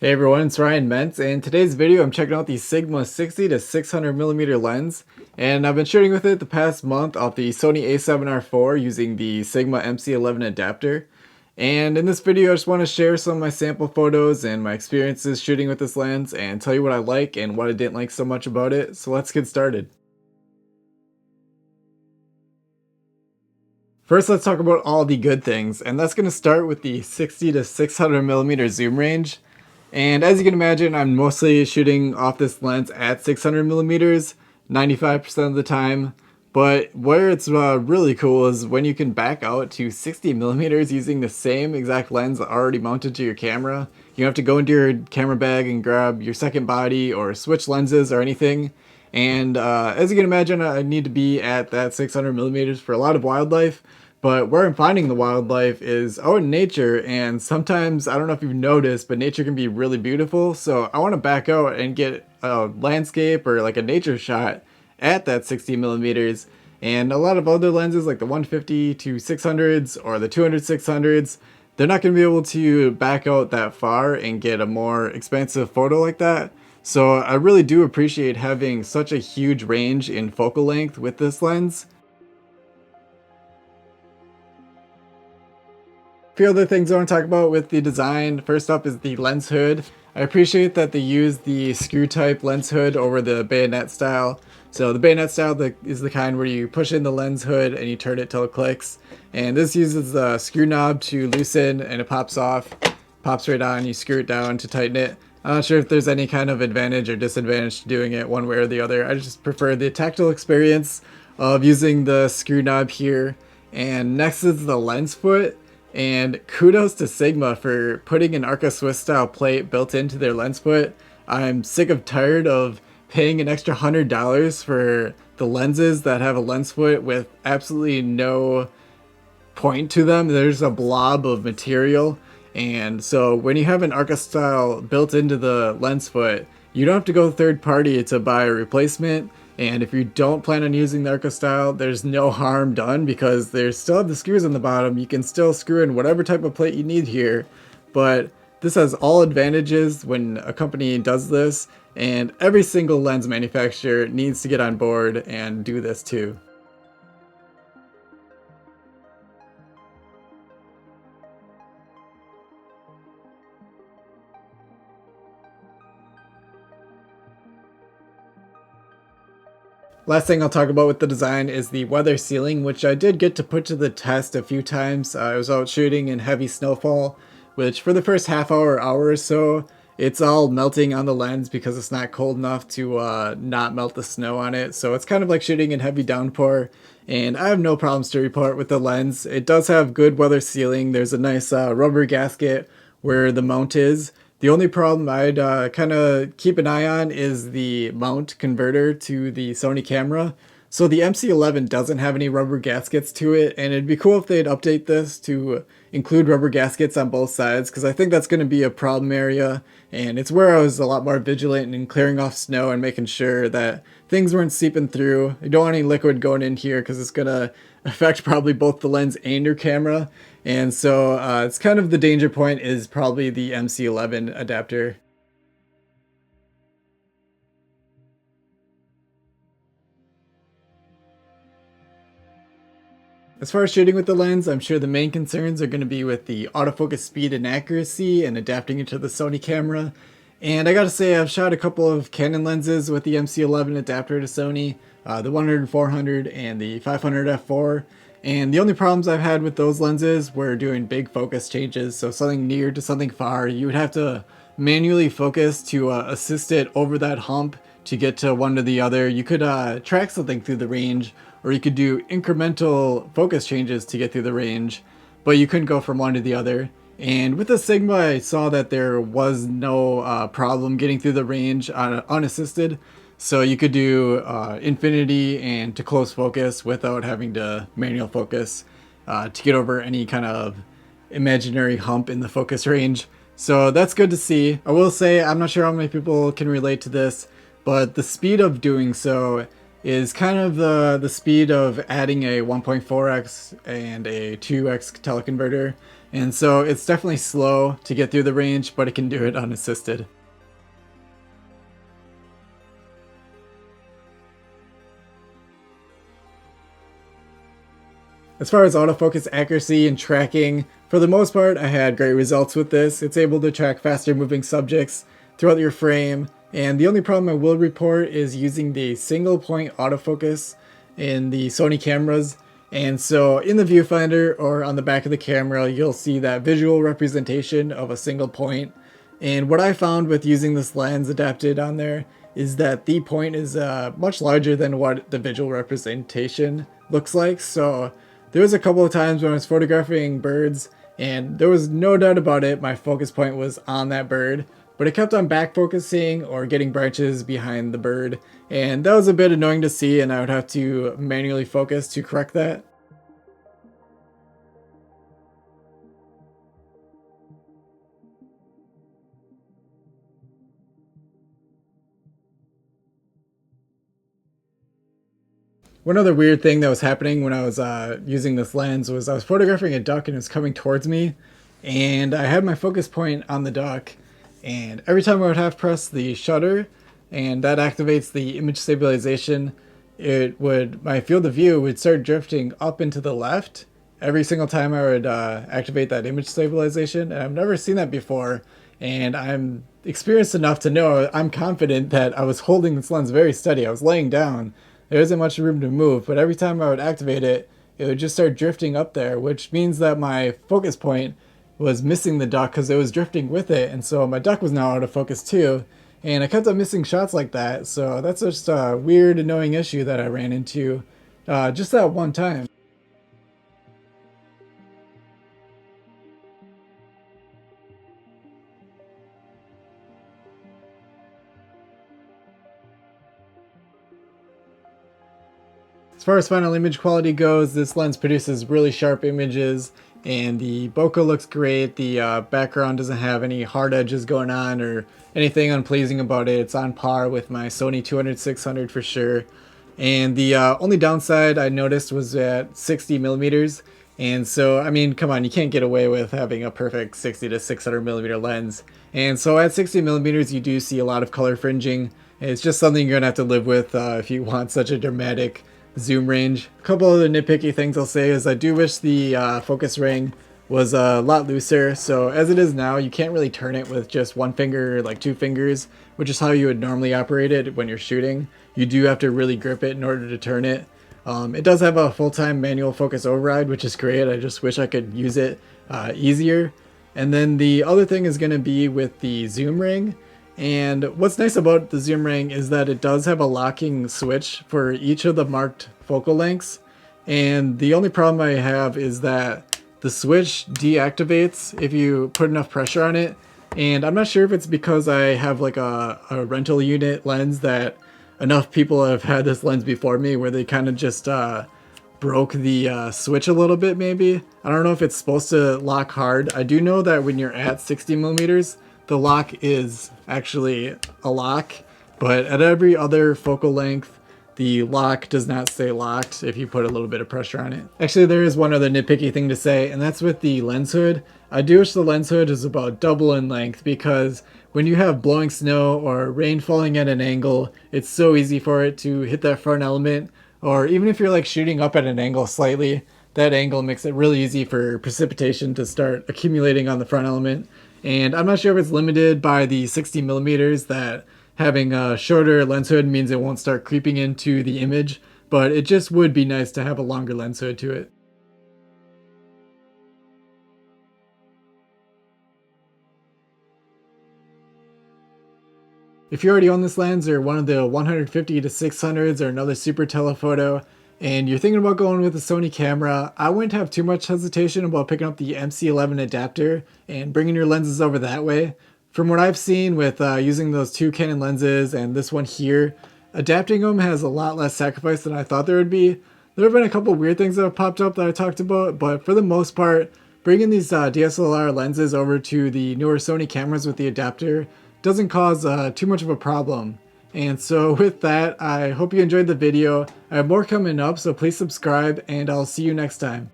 Hey everyone, it's Ryan Mentz, and in today's video I'm checking out the Sigma 60 to 600mm lens, and I've been shooting with it the past month off the Sony a7R IV using the Sigma MC11 adapter. And in this video I just want to share some of my sample photos and my experiences shooting with this lens and tell you what I like and what I didn't like so much about it, so let's get started. First, let's talk about all the good things, and that's going to start with the 60 to 600mm zoom range. And as you can imagine, I'm mostly shooting off this lens at 600mm 95% of the time. But where it's really cool is when you can back out to 60mm using the same exact lens already mounted to your camera. You don't have to go into your camera bag and grab your second body or switch lenses or anything. And as you can imagine, I need to be at that 600mm for a lot of wildlife. But where I'm finding the wildlife is out in nature, and sometimes, I don't know if you've noticed, but nature can be really beautiful. So I want to back out and get a landscape or like a nature shot at that 60mm. And a lot of other lenses like the 150 to 600s or the 200 600s, they're not going to be able to back out that far and get a more expansive photo like that. So I really do appreciate having such a huge range in focal length with this lens. A few other things I want to talk about with the design. First up is the lens hood. I appreciate that they use the screw type lens hood over the bayonet style. So the bayonet style is the kind where you push in the lens hood and you turn it till it clicks. And this uses the screw knob to loosen and it pops off, pops right on, you screw it down to tighten it. I'm not sure if there's any kind of advantage or disadvantage to doing it one way or the other. I just prefer the tactile experience of using the screw knob here. And next is the lens foot. And kudos to Sigma for putting an Arca Swiss style plate built into their lens foot. I'm sick of tired of paying an extra $100 for the lenses that have a lens foot with absolutely no point to them. There's a blob of material. And so when you have an Arca style built into the lens foot, you don't have to go third party to buy a replacement. And if you don't plan on using the Arca style, there's no harm done because there's still have the screws on the bottom. You can still screw in whatever type of plate you need here. But this has all advantages when a company does this, and every single lens manufacturer needs to get on board and do this too. Last thing I'll talk about with the design is the weather sealing, which I did get to put to the test a few times. I was out shooting in heavy snowfall, which for the first half hour or so, it's all melting on the lens because it's not cold enough to not melt the snow on it. So it's kind of like shooting in heavy downpour, and I have no problems to report with the lens. It does have good weather sealing. There's a nice rubber gasket where the mount is. The only problem I'd kind of keep an eye on is the mount converter to the Sony camera. So the MC11 doesn't have any rubber gaskets to it, and it'd be cool if they'd update this to include rubber gaskets on both sides, because I think that's going to be a problem area, and it's where I was a lot more vigilant in clearing off snow and making sure that things weren't seeping through. You don't want any liquid going in here because it's going to affect probably both the lens and your camera, and so it's kind of the danger point is probably the MC11 adapter. As far as shooting with the lens, I'm sure the main concerns are going to be with the autofocus speed and accuracy and adapting it to the Sony camera. And I gotta say, I've shot a couple of Canon lenses with the MC11 adapter to Sony, the 100-400 and the 500 f4. And the only problems I've had with those lenses were doing big focus changes. So something near to something far, you would have to manually focus to assist it over that hump to get to one to the other. You could track something through the range, or you could do incremental focus changes to get through the range, but you couldn't go from one to the other. And with the Sigma, I saw that there was no problem getting through the range unassisted. So you could do infinity and to close focus without having to manual focus to get over any kind of imaginary hump in the focus range. So that's good to see. I will say, I'm not sure how many people can relate to this, but the speed of doing so is kind of the speed of adding a 1.4x and a 2x teleconverter. And so it's definitely slow to get through the range, but it can do it unassisted. As far as autofocus accuracy and tracking, for the most part, I had great results with this. It's able to track faster moving subjects throughout your frame, and the only problem I will report is using the single point autofocus in the Sony cameras. And so in the viewfinder or on the back of the camera, you'll see that visual representation of a single point. And what I found with using this lens adapted on there is that the point is much larger than what the visual representation looks like. So there was a couple of times when I was photographing birds and there was no doubt about it, my focus point was on that bird, but it kept on back focusing or getting branches behind the bird, and that was a bit annoying to see, and I would have to manually focus to correct that. One other weird thing that was happening when I was using this lens was I was photographing a duck and it was coming towards me, and I had my focus point on the duck, and every time I would have press the shutter, and that activates the image stabilization, my field of view would start drifting up into the left every single time I would activate that image stabilization, and I've never seen that before, and I'm experienced enough to know I'm confident that I was holding this lens very steady. I was laying down. There isn't much room to move, but every time I would activate it, it would just start drifting up there, which means that my focus point was missing the duck because it was drifting with it, and so my duck was now out of focus too, and I kept on missing shots like that, so that's just a weird, annoying issue that I ran into just that one time. As far as final image quality goes, this lens produces really sharp images, and the bokeh looks great. The background doesn't have any hard edges going on or anything unpleasing about it. It's on par with my Sony 200-600 for sure. And the only downside I noticed was at 60 millimeters. And so, I mean, come on, you can't get away with having a perfect 60 to 600 millimeter lens. And so at 60 millimeters, you do see a lot of color fringing. It's just something you're gonna have to live with if you want such a dramatic zoom range. A couple other nitpicky things I'll say is I do wish the focus ring was a lot looser. So as it is now, you can't really turn it with just one finger or like two fingers, which is how you would normally operate it when you're shooting. You do have to really grip it in order to turn it. It does have a full-time manual focus override, which is great. I just wish I could use it easier. And then the other thing is going to be with the zoom ring. And what's nice about the zoom ring is that it does have a locking switch for each of the marked focal lengths. And the only problem I have is that the switch deactivates if you put enough pressure on it. And I'm not sure if it's because I have like a rental unit lens that enough people have had this lens before me where they kind of just broke the switch a little bit maybe. I don't know if it's supposed to lock hard. I do know that when you're at 60 millimeters, the lock is actually a lock, but at every other focal length, the lock does not stay locked if you put a little bit of pressure on it. Actually, there is one other nitpicky thing to say, and that's with the lens hood. I do wish the lens hood is about double in length, because when you have blowing snow or rain falling at an angle, it's so easy for it to hit that front element, or even if you're like shooting up at an angle slightly, that angle makes it really easy for precipitation to start accumulating on the front element. And I'm not sure if it's limited by the 60 millimeters that having a shorter lens hood means it won't start creeping into the image, but it just would be nice to have a longer lens hood to it. If you already own this lens or one of the 150 to 600s or another super telephoto, and you're thinking about going with a Sony camera, I wouldn't have too much hesitation about picking up the MC11 adapter and bringing your lenses over that way. From what I've seen with using those two Canon lenses and this one here, adapting them has a lot less sacrifice than I thought there would be. There have been a couple weird things that have popped up that I talked about, but for the most part, bringing these DSLR lenses over to the newer Sony cameras with the adapter doesn't cause too much of a problem. And so with that, I hope you enjoyed the video. I have more coming up, so please subscribe, and I'll see you next time.